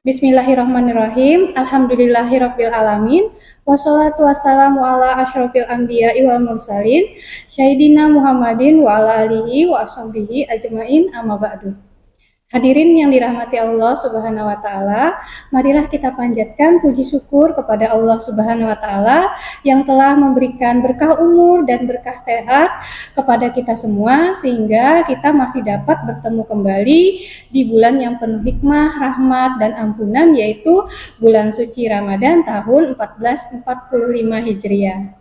Bismillahirrahmanirrahim. Alhamdulillahirabbil alamin. Wassalatu wassalamu ala asyrofil anbiya'i wal mursalin. Sayyidina Muhammadin wa ala alihi wa ashabihi ajmain, amma ba'du. Hadirin yang dirahmati Allah Subhanahu wa taala, marilah kita panjatkan puji syukur kepada Allah Subhanahu wa taala yang telah memberikan berkah umur dan berkah sehat kepada kita semua sehingga kita masih dapat bertemu kembali di bulan yang penuh hikmah, rahmat dan ampunan, yaitu bulan suci Ramadan tahun 1445 Hijriah.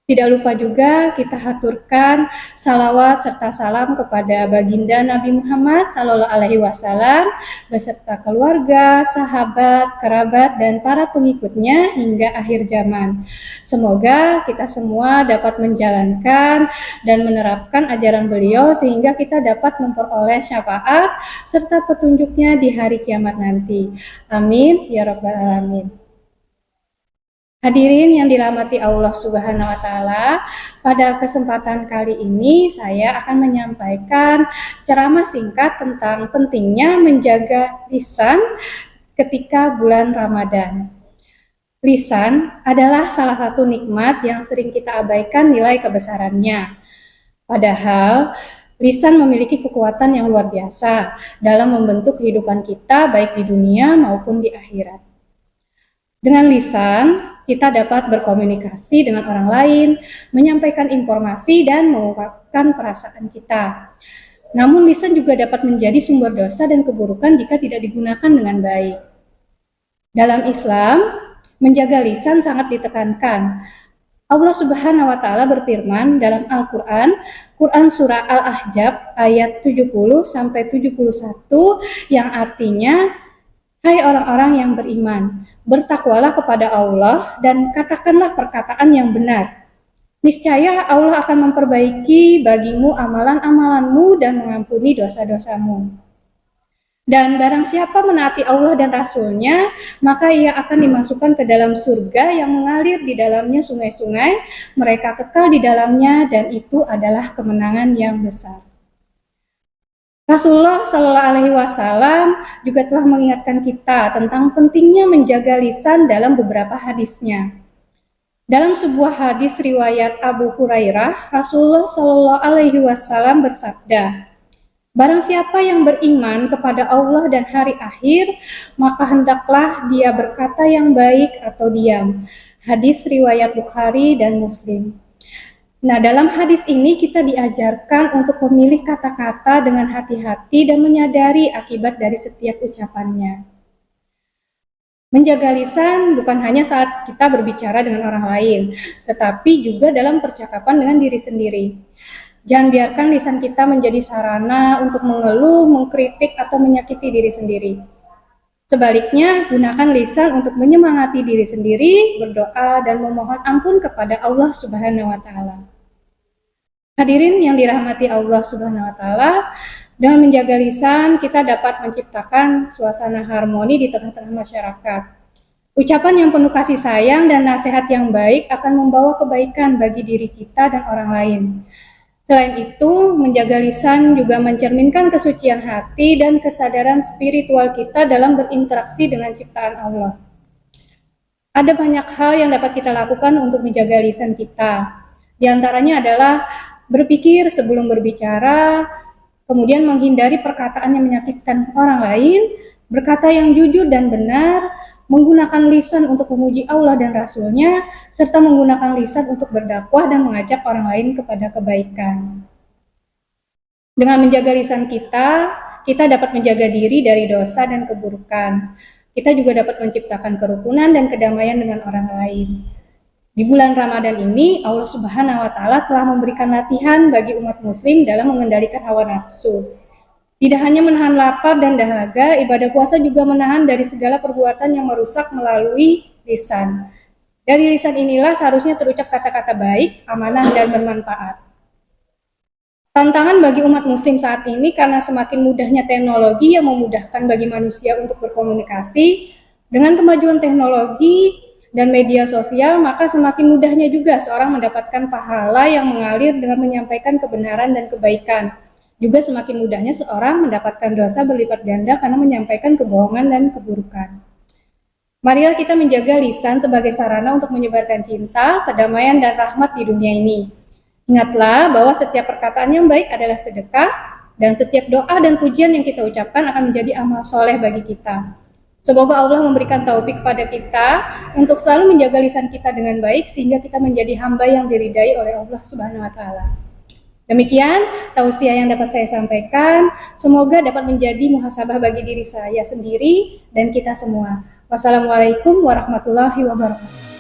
Tidak lupa juga kita haturkan salawat serta salam kepada baginda Nabi Muhammad SAW beserta keluarga, sahabat, kerabat, dan para pengikutnya hingga akhir zaman. Semoga kita semua dapat menjalankan dan menerapkan ajaran beliau sehingga kita dapat memperoleh syafaat serta petunjuknya di hari kiamat nanti. Amin ya rabbal alamin. Hadirin yang dirahmati Allah Subhanahu wa taala, pada kesempatan kali ini saya akan menyampaikan ceramah singkat tentang pentingnya menjaga lisan ketika bulan Ramadan. Lisan adalah salah satu nikmat yang sering kita abaikan nilai kebesarannya. Padahal lisan memiliki kekuatan yang luar biasa dalam membentuk kehidupan kita baik di dunia maupun di akhirat. Dengan lisan kita dapat berkomunikasi dengan orang lain, menyampaikan informasi, dan mengungkapkan perasaan kita. Namun lisan juga dapat menjadi sumber dosa dan keburukan jika tidak digunakan dengan baik. Dalam Islam, menjaga lisan sangat ditekankan. Allah Subhanahu wa taala berfirman dalam Al-Qur'an, Quran surah Al-Ahzab ayat 70-71 yang artinya, hai orang-orang yang beriman, bertakwalah kepada Allah dan katakanlah perkataan yang benar. Niscaya Allah akan memperbaiki bagimu amalan-amalanmu dan mengampuni dosa-dosamu. Dan barang siapa menaati Allah dan Rasul-Nya, maka ia akan dimasukkan ke dalam surga yang mengalir di dalamnya sungai-sungai, mereka kekal di dalamnya, dan itu adalah kemenangan yang besar. Rasulullah Shallallahu Alaihi Wasallam juga telah mengingatkan kita tentang pentingnya menjaga lisan dalam beberapa hadisnya. Dalam sebuah hadis riwayat Abu Hurairah, Rasulullah Shallallahu Alaihi Wasallam bersabda, barang siapa yang beriman kepada Allah dan hari akhir, maka hendaklah dia berkata yang baik atau diam. Hadis riwayat Bukhari dan Muslim. Nah, dalam hadis ini kita diajarkan untuk memilih kata-kata dengan hati-hati dan menyadari akibat dari setiap ucapannya. Menjaga lisan bukan hanya saat kita berbicara dengan orang lain, tetapi juga dalam percakapan dengan diri sendiri. Jangan biarkan lisan kita menjadi sarana untuk mengeluh, mengkritik, atau menyakiti diri sendiri. Sebaliknya, gunakan lisan untuk menyemangati diri sendiri, berdoa, dan memohon ampun kepada Allah Subhanahu wa taala. Hadirin yang dirahmati Allah Subhanahu wa taala, dengan menjaga lisan kita dapat menciptakan suasana harmoni di tengah-tengah masyarakat. Ucapan yang penuh kasih sayang dan nasihat yang baik akan membawa kebaikan bagi diri kita dan orang lain. Selain itu, menjaga lisan juga mencerminkan kesucian hati dan kesadaran spiritual kita dalam berinteraksi dengan ciptaan Allah. Ada banyak hal yang dapat kita lakukan untuk menjaga lisan kita. Di antaranya adalah berpikir sebelum berbicara, kemudian menghindari perkataan yang menyakitkan orang lain, berkata yang jujur dan benar, menggunakan lisan untuk memuji Allah dan Rasul-Nya, serta menggunakan lisan untuk berdakwah dan mengajak orang lain kepada kebaikan. Dengan menjaga lisan kita dapat menjaga diri dari dosa dan keburukan. Kita juga dapat menciptakan kerukunan dan kedamaian dengan orang lain. Di bulan Ramadan ini, Allah Subhanahu wa taala telah memberikan latihan bagi umat muslim dalam mengendalikan hawa nafsu. Tidak hanya menahan lapar dan dahaga, ibadah puasa juga menahan dari segala perbuatan yang merusak melalui lisan. Dari lisan inilah seharusnya terucap kata-kata baik, amanah, dan bermanfaat. Tantangan bagi umat muslim saat ini karena semakin mudahnya teknologi yang memudahkan bagi manusia untuk berkomunikasi. Dengan kemajuan teknologi dan media sosial, maka semakin mudahnya juga seorang mendapatkan pahala yang mengalir dengan menyampaikan kebenaran dan kebaikan. Juga semakin mudahnya seorang mendapatkan dosa berlipat ganda karena menyampaikan kebohongan dan keburukan. Marilah kita menjaga lisan sebagai sarana untuk menyebarkan cinta, kedamaian, dan rahmat di dunia ini. Ingatlah bahwa setiap perkataan yang baik adalah sedekah, dan setiap doa dan pujian yang kita ucapkan akan menjadi amal soleh bagi kita. Semoga Allah memberikan taufik kepada kita untuk selalu menjaga lisan kita dengan baik, sehingga kita menjadi hamba yang diridai oleh Allah Subhanahu wa Ta'ala. Demikian tausiah yang dapat saya sampaikan. Semoga dapat menjadi muhasabah bagi diri saya sendiri dan kita semua. Wassalamualaikum warahmatullahi wabarakatuh.